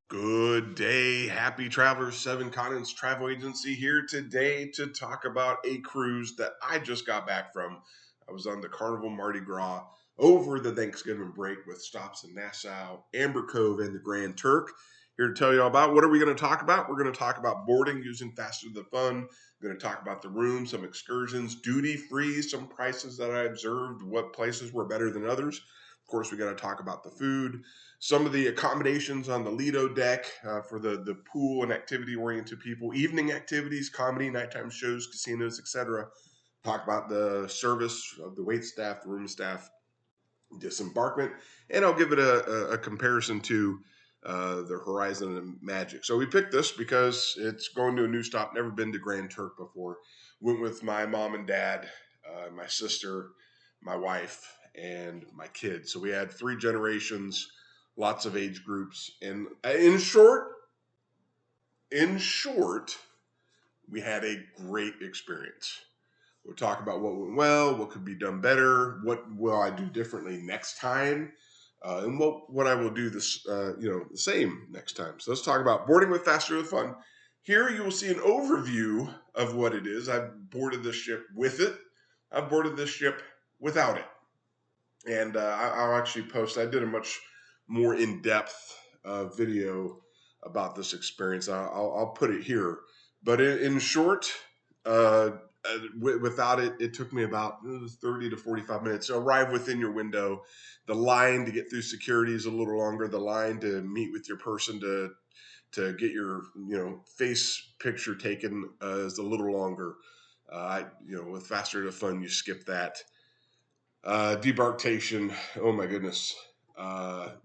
Good day, happy travelers. Seven Continents Travel Agency here today to talk about a cruise that I just got back from. I was on the Carnival Mardi Gras over the Thanksgiving break with stops in Nassau, Amber Cove, and the Grand Turk. Here to tell you all about what are we going to talk about? We're going to talk about boarding using Faster Than Fun. We're going to talk about the room, some excursions, duty free, some prices that I observed, what places were better than others. Of course, we got to talk about the food, some of the accommodations on the Lido deck for the pool and activity-oriented people, evening activities, comedy, nighttime shows, casinos, etc. Talk about the service of the wait staff, the room staff, Disembarkment, and I'll give it a comparison to the Horizon and Magic. So we picked this because it's going to a new stop, never been to Grand Turk before. Went with my mom and dad, my sister, my wife, and my kids. So we had three generations, lots of age groups, and in short, we had a great experience. We'll talk about what went well, what could be done better, what will I do differently next time, and what I will do the same next time. So let's talk about boarding with Faster with Fun. Here you will see an overview of what it is. I've boarded this ship with it. I've boarded this ship without it. And I'll actually post. I did a much more in-depth video about this experience. I'll put it here. But in short, without it, it took me about 30 to 45 minutes to arrive within your window. The line to get through security is a little longer. The line to meet with your person to get your face picture taken is a little longer. With Faster to Fun, you skip that. Debarkation, oh my goodness,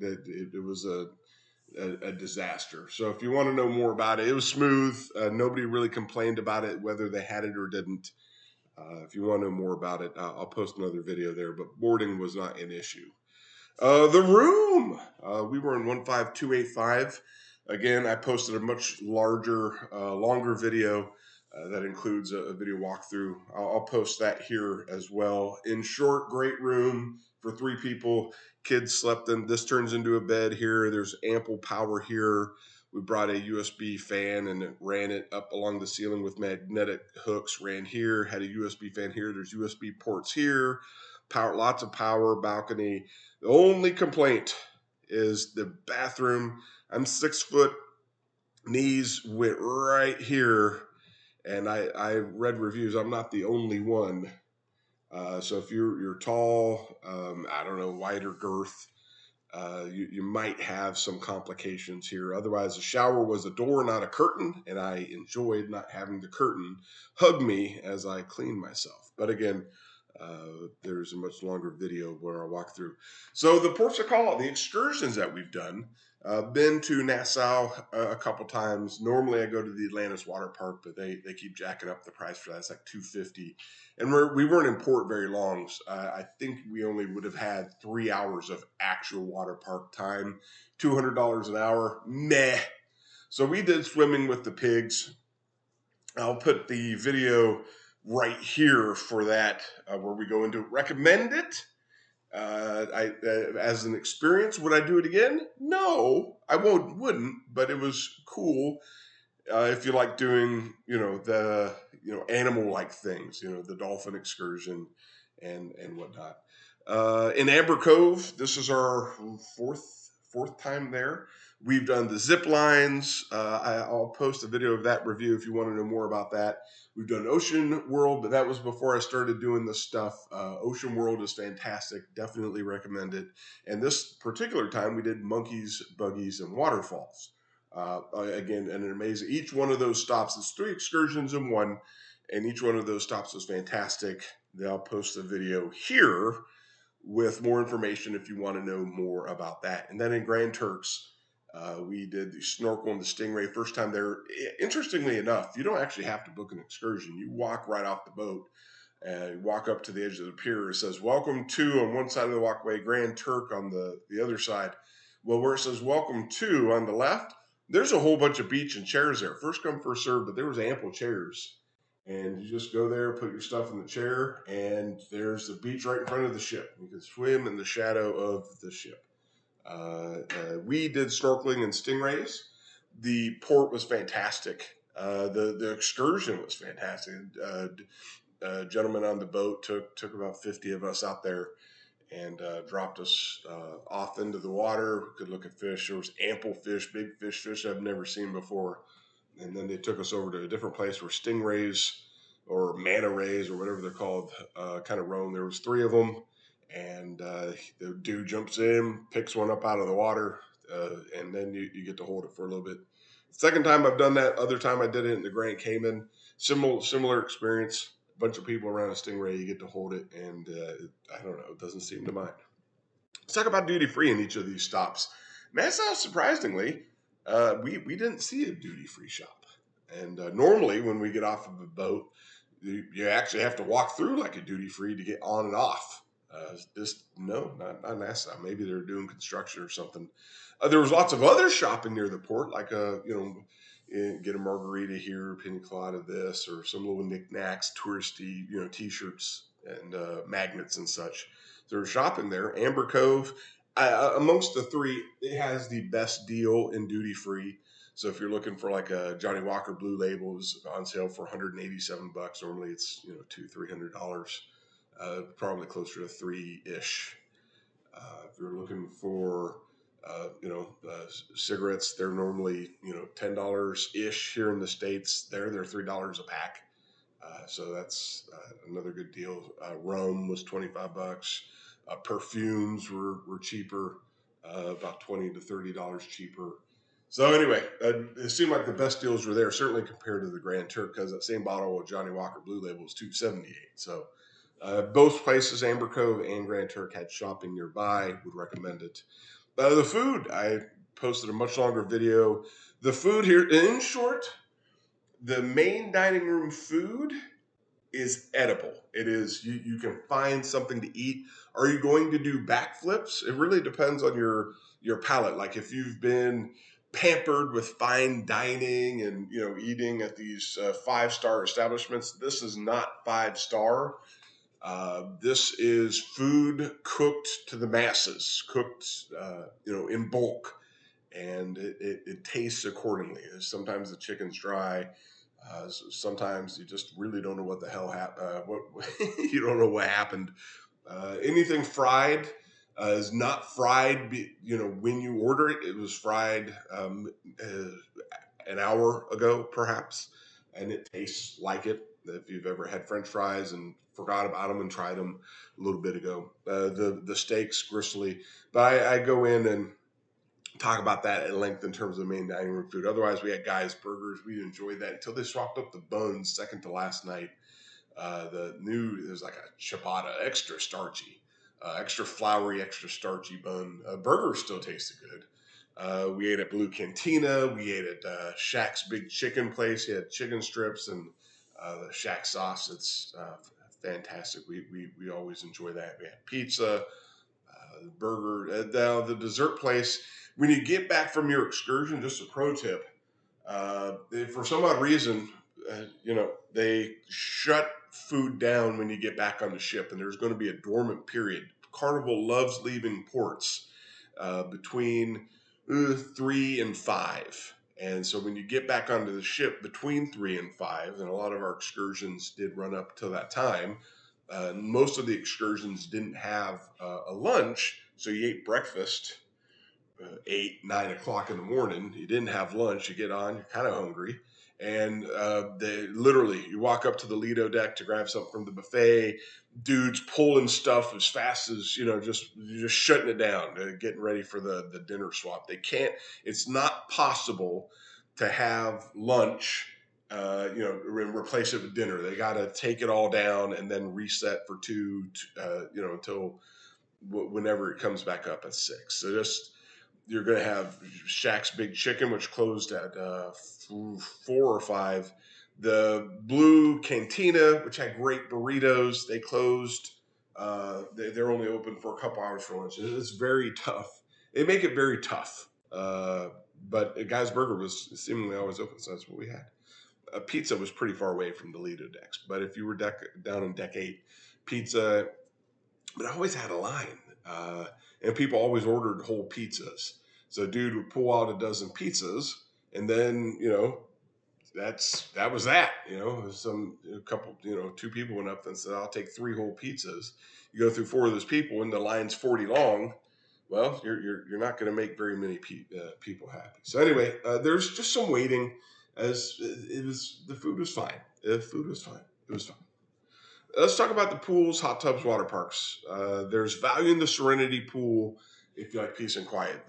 it was a disaster. So if you want to know more about it, it was smooth. Nobody really complained about it, whether they had it or didn't. If you want to know more about it, I'll post another video there, but boarding was not an issue. The room, we were in 15285. Again, I posted a much larger, longer video that includes a video walkthrough. I'll post that here as well. In short, great room for three people. Kids slept in. This turns into a bed here. There's ample power here. We brought a USB fan and ran it up along the ceiling with magnetic hooks. Ran here, had a USB fan here. There's USB ports here. Power, lots of power, balcony. The only complaint is the bathroom. I'm 6 foot, knees went right here, and I read reviews. I'm not the only one. So if you're tall, I don't know, wider girth, you might have some complications here. Otherwise, the shower was a door, not a curtain, and I enjoyed not having the curtain hug me as I cleaned myself. But again, there's a much longer video where I walk through. So the ports of call, the excursions that we've done, been to Nassau a couple times. Normally I go to the Atlantis water park, but they keep jacking up the price for that. It's like $250. And we weren't in port very long. So I think we only would have had 3 hours of actual water park time. $200 an hour, meh. So we did swimming with the pigs. I'll put the video right here for that, where we go into it. Recommend it. As an experience, would I do it again? No, I wouldn't. But it was cool. If you like doing, the animal-like things, the dolphin excursion and whatnot. In Amber Cove, this is our fourth time there. We've done the zip lines. I'll post a video of that review if you want to know more about that. We've done Ocean World, but that was before I started doing this stuff. Ocean World is fantastic. Definitely recommend it. And this particular time, we did monkeys, buggies, and waterfalls. Again, an amazing. Each one of those stops is 3 excursions in one, and each one of those stops was fantastic. I'll post a video here with more information if you want to know more about that. And then in Grand Turks, we did the snorkel and the stingray. First time there. Interestingly enough, you don't actually have to book an excursion. You walk right off the boat and you walk up to the edge of the pier. It says, "Welcome to" on one side of the walkway, Grand Turk on the other side. Well, where it says "Welcome to" on the left, there's a whole bunch of beach and chairs there. First come, first served, but there was ample chairs. And you just go there, put your stuff in the chair, and there's the beach right in front of the ship. You can swim in the shadow of the ship. We did snorkeling and stingrays. The port was fantastic. The excursion was fantastic. Gentleman on the boat took about 50 of us out there and dropped us off into the water. We could look at fish. There was ample fish, big fish I've never seen before. And then they took us over to a different place where stingrays or manta rays or whatever they're called kind of roam. There was three of them, and the dude jumps in, picks one up out of the water, and then you get to hold it for a little bit. Second time I've done that. Other time I did it in the Grand Cayman. Similar experience. A bunch of people around a stingray, you get to hold it, and I don't know, it doesn't seem to mind. Let's talk about duty free in each of these stops. Nassau, surprisingly, we didn't see a duty free shop. And normally, when we get off of a boat, you actually have to walk through like a duty free to get on and off. No, not Nassau. Maybe they're doing construction or something. There was lots of other shopping near the port, like get a margarita here, pina colada this, or some little knickknacks, touristy, T-shirts and magnets and such. There was shopping there. Amber Cove, amongst the three, it has the best deal in duty free. So if you're looking for like a Johnny Walker Blue Label, it was on sale for $187. Normally it's $200-300. Probably closer to three-ish. If you're looking for cigarettes, they're normally $10 ish here in the States. They're $3 a pack. So that's another good deal. Rum was $25. Perfumes were cheaper, about $20 to $30 cheaper. So anyway, it seemed like the best deals were there, certainly compared to the Grand Turk, because that same bottle of Johnny Walker Blue Label was $278. So both places, Amber Cove and Grand Turk, had shopping nearby. Would recommend it. The food, I posted a much longer video. The food here, in short, the main dining room food is edible. It is, you can find something to eat. Are you going to do backflips? It really depends on your palate. Like if you've been pampered with fine dining and eating at these 5-star establishments, this is not 5-star. This is food cooked to the masses, cooked in bulk, and it tastes accordingly. Sometimes the chicken's dry. Sometimes you just really don't know what the hell happened. You don't know what happened. Anything fried is not fried. When you order it, it was fried an hour ago, perhaps, and it tastes like it. If you've ever had French fries and forgot about them and tried them a little bit ago, the steaks gristly. But I go in and talk about that at length in terms of main dining room food. Otherwise, we had Guy's Burgers. We enjoyed that until they swapped up the buns second to last night. There's like a ciabatta, extra starchy, extra floury, extra starchy bun. Burger still tasted good. We ate at Blue Cantina. We ate at Shaq's Big Chicken place. He had chicken strips and the Shaq sauce. It's fantastic. We always enjoy that. We had pizza, burger. Now the dessert place. When you get back from your excursion, just a pro tip. For some odd reason, they shut food down when you get back on the ship, and there's going to be a dormant period. Carnival loves leaving ports between 3 and 5. And so when you get back onto the ship between 3 and 5, and a lot of our excursions did run up till that time, most of the excursions didn't have a lunch, so you ate breakfast 8-9 o'clock in the morning. You didn't have lunch. You get on, you're kind of hungry, and they literally, you walk up to the Lido deck to grab something from the buffet. Dudes pulling stuff as fast as just shutting it down, getting ready for the dinner swap. They can't. It's not possible to have lunch. Replace it with dinner. They got to take it all down and then reset for two. Until whenever it comes back up at 6. So just you're going to have Shaq's Big Chicken, which closed at 4 or 5. The Blue Cantina, which had great burritos, they closed. They're only open for a couple hours for lunch. It's very tough. They make it very tough. But Guy's Burger was seemingly always open, so that's what we had. Pizza was pretty far away from the Lido decks. But if you were down in deck 8, pizza, but I always had a line. uh, and people always ordered whole pizzas. So dude would pull out a dozen pizzas, and then that was that. A couple, two people went up and said, "I'll take three whole pizzas." You go through four of those people, and the line's 40 long. Well, you're not going to make very many people happy. So anyway, there's just some waiting. As it was, the food was fine. The food was fine. It was fine. Let's talk about the pools, hot tubs, water parks. There's value in the Serenity pool if you like peace and quiet.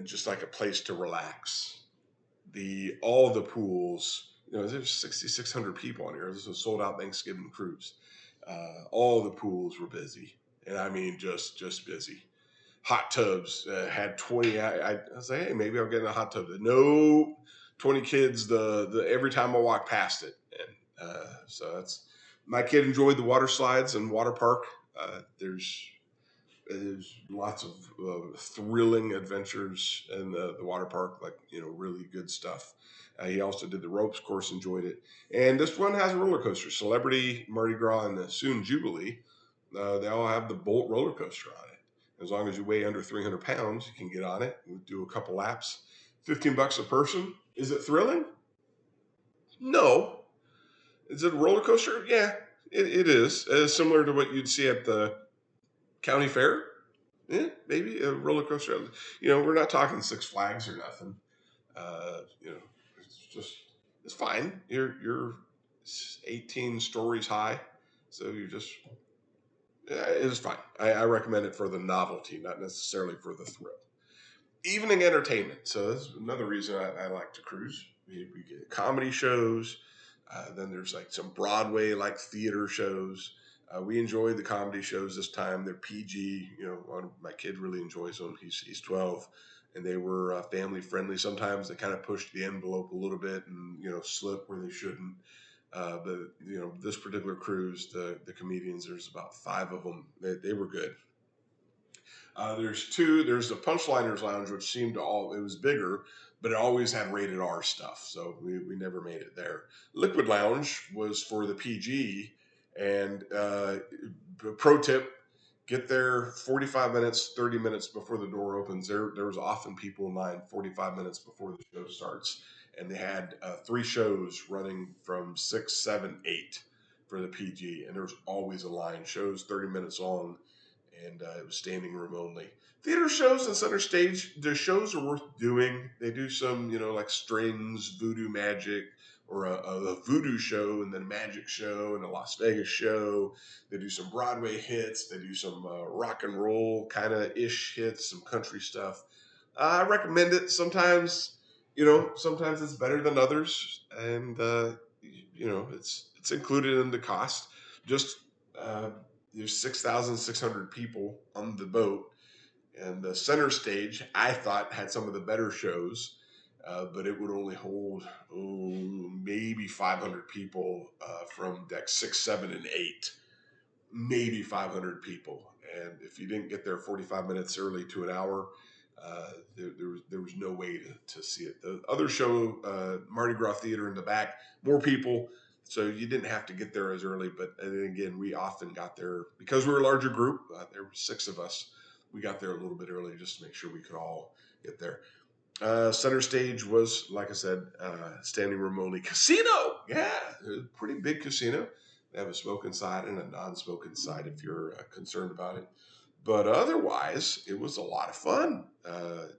Just like a place to relax. All the pools. There's 6,600 people on here. This was a sold out Thanksgiving cruise. All the pools were busy, and I mean just busy. Hot tubs had 20. I was like, hey, maybe I'll get in a hot tub. No, 20 kids. The every time I walk past it, and so that's my kid enjoyed the water slides and water park. There's lots of thrilling adventures in the water park, like really good stuff. He also did the ropes course, enjoyed it, and this one has a roller coaster, Celebrity Mardi Gras and the Soon Jubilee. They all have the Bolt roller coaster on it. As long as you weigh under 300 pounds, you can get on it. We do a couple laps. $15 a person. Is it thrilling? No. Is it a roller coaster? Yeah, it is. It's similar to what you'd see at the county fair. Yeah, maybe a roller coaster. We're not talking Six Flags or nothing. It's just it's fine. You're 18 stories high, so you just it is fine. I recommend it for the novelty, not necessarily for the thrill. Evening entertainment. So that's another reason I like to cruise. We get comedy shows. Then there's like some Broadway like theater shows. We enjoyed the comedy shows this time. They're PG. My kid really enjoys them. He's 12, and they were family friendly. Sometimes they kind of pushed the envelope a little bit and slip where they shouldn't. But this particular cruise, the comedians, there's about five of them. They were good. There's two. There's the Punchliners Lounge, which seemed it was bigger, but it always had rated R stuff, so we never made it there. Liquid Lounge was for the PG, and pro tip: get there 45 minutes, 30 minutes before the door opens. There was often people in line 45 minutes before the show starts, and they had three shows running from 6, 7, 8 for the PG, and there was always a line. Shows 30 minutes long, and it was standing room only. Theater shows and center stage, the shows are worth doing. They do some, like strings, voodoo magic, or a voodoo show, and then a magic show, and a Las Vegas show. They do some Broadway hits. They do some rock and roll kind of ish hits, some country stuff. I recommend it. Sometimes it's better than others, and it's included in the cost. Just uh, there's 6,600 people on the boat, and the center stage I thought had some of the better shows, but it would only hold maybe 500 people from deck 6, 7, and 8. Maybe 500 people, and if you didn't get there 45 minutes early to an hour, there was no way to see it. The other show, Mardi Gras Theater in the back, more people, so you didn't have to get there as early. But and again, we often got there because we were a larger group. There were 6 of us. We got there a little bit early just to make sure we could all get there. Center stage was, like I said, standing room only. Casino, yeah, pretty big casino. They have a smoking side and a non-smoking side if you're concerned about it. But otherwise, it was a lot of fun.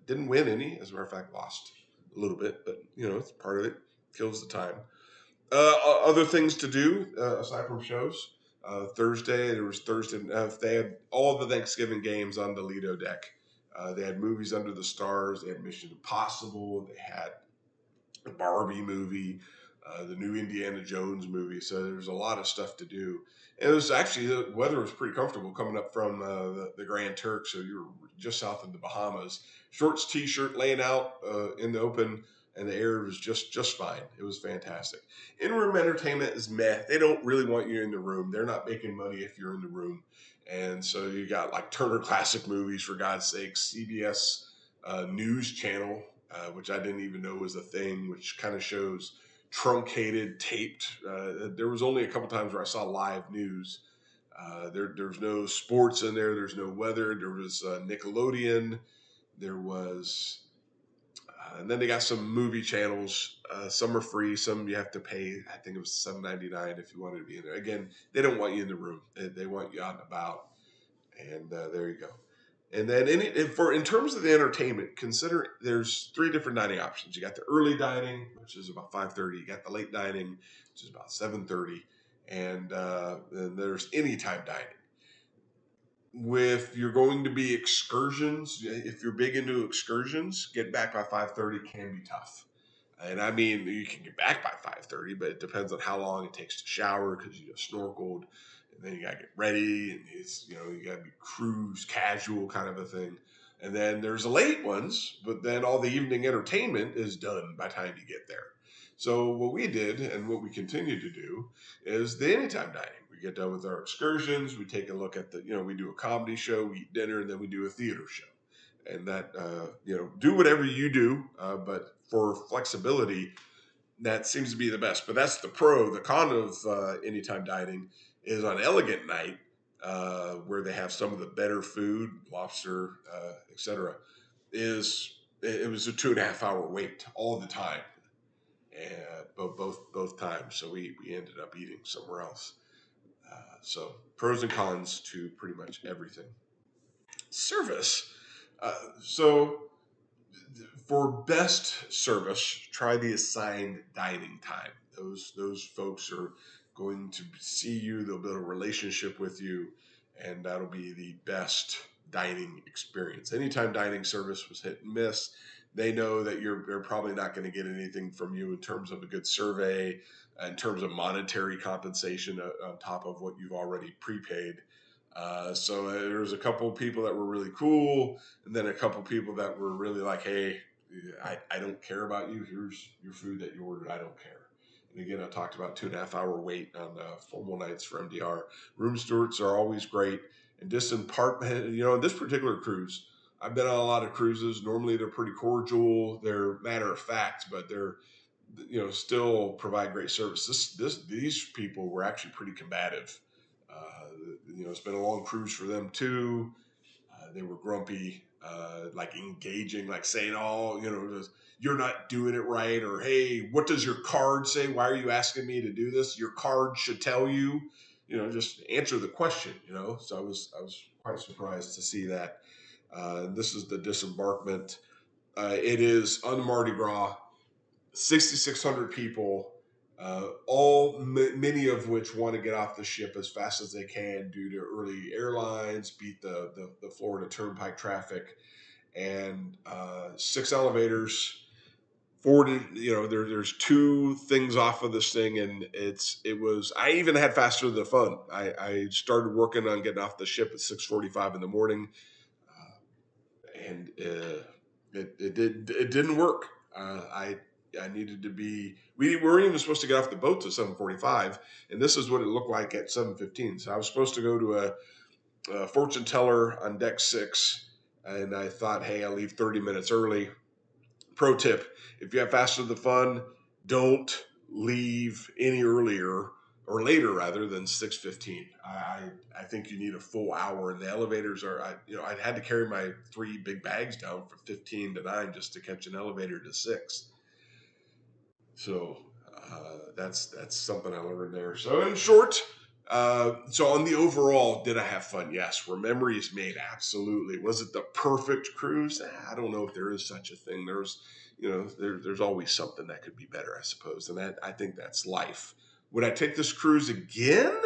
Didn't win any, as a matter of fact, lost a little bit, but it's part of it. Kills the time. Other things to do aside from shows. Thursday, there was Thursday. They had all the Thanksgiving games on the Lido deck. They had movies under the stars. They had Mission Impossible. They had the Barbie movie, the new Indiana Jones movie. So there was a lot of stuff to do. And it was actually, the weather was pretty comfortable coming up from the Grand Turk. So you were just south of the Bahamas. Shorts, t-shirt, laying out in the open, and the air was just fine. It was fantastic. In-room entertainment is meh. They don't really want you in the room. They're not making money if you're in the room. And so you got like Turner Classic Movies, for God's sake, CBS News Channel, which I didn't even know was a thing, which kind of shows truncated, taped. There was only a couple times where I saw live news. There's no sports in there. There's no weather. There was Nickelodeon. There was, and then they got some movie channels. Some are free. Some you have to pay. I think it was $7.99 if you wanted to be in there. Again, they don't want you in the room. They want you out and about. And there you go. And then in terms of the entertainment, consider there's three different dining options. You got the early dining, which is about 5:30. You got the late dining, which is about 7:30, and then there's anytime dining. If you're going to be excursions, if you're big into excursions, get back by 5:30 can be tough. And I mean, you can get back by 5:30, but it depends on how long it takes to shower because you just snorkeled, and then you gotta get ready, and it's you gotta be cruise casual kind of a thing. And then there's the late ones, but then all the evening entertainment is done by the time you get there. So what we did and what we continue to do is the anytime dining. We get done with our excursions, we take a look at we do a comedy show, we eat dinner, and then we do a theater show. And that do whatever you do, but for flexibility, that seems to be the best. But that's the pro. The con of anytime dining is on Elegant Night, where they have some of the better food, lobster, etc. Is it was a 2.5 hour wait all the time, and both times. So we ended up eating somewhere else. So pros and cons to pretty much everything. Service. So for best service, try the assigned dining time. Those folks are going to see you. They'll build a relationship with you, and that'll be the best dining experience. Anytime dining service was hit and miss, they know that they're probably not going to get anything from you in terms of a good survey, in terms of monetary compensation on top of what you've already prepaid. So there's a couple of people that were really cool, and then a couple of people that were really like, hey, I don't care about you. Here's your food that you ordered. I don't care. And again, I talked about 2.5 hour wait on formal nights for MDR. Room stewards are always great. And Disembarkment, in this particular cruise, I've been on a lot of cruises. Normally they're pretty cordial. They're matter of fact, but they're, still provide great service. These people were actually pretty combative. It's been a long cruise for them too. They were grumpy, like engaging, like saying, "Oh, you're not doing it right," or "Hey, what does your card say? Why are you asking me to do this? Your card should tell you." Just answer the question. So I was quite surprised to see that. This is the Disembarkment. It is on Mardi Gras, 6,600 people. Many of which want to get off the ship as fast as they can due to early airlines, beat the Florida Turnpike traffic, and 6 elevators. Forwarded, there's two things off of this thing, and I even had faster than the fun. I started working on getting off the ship at 6:45 in the morning, and it didn't work. I needed to be. We weren't even supposed to get off the boat till 7:45, and this is what it looked like at 7:15. So I was supposed to go to a fortune teller on deck 6, and I thought, hey, I'll leave 30 minutes early. Pro tip: if you have faster than fun, don't leave any earlier or later rather than 6:15. I think you need a full hour, and the elevators are. I had to carry my 3 big bags down from 15 to 9 just to catch an elevator to 6. So that's something I learned there. So in short, so on the overall, did I have fun? Yes. Were memories made? Absolutely. Was it the perfect cruise? I don't know if there is such a thing. There's always something that could be better, I suppose. And I think that's life. Would I take this cruise again?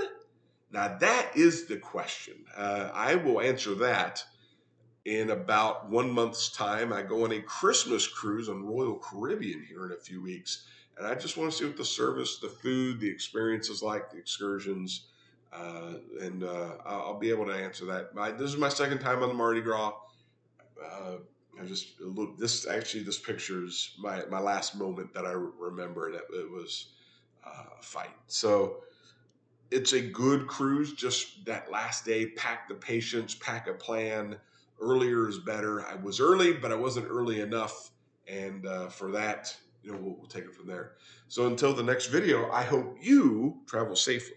Now that is the question. I will answer that in about 1 month's time. I go on a Christmas cruise on Royal Caribbean here in a few weeks. And I just want to see what the service, the food, the experience is like, the excursions, and I'll be able to answer that. This is my second time on the Mardi Gras. I just look. This picture is my last moment that I remember, and it was a fight. So it's a good cruise. Just that last day, pack the patience, pack a plan. Earlier is better. I was early, but I wasn't early enough, and for that, we'll take it from there. So until the next video, I hope you travel safely.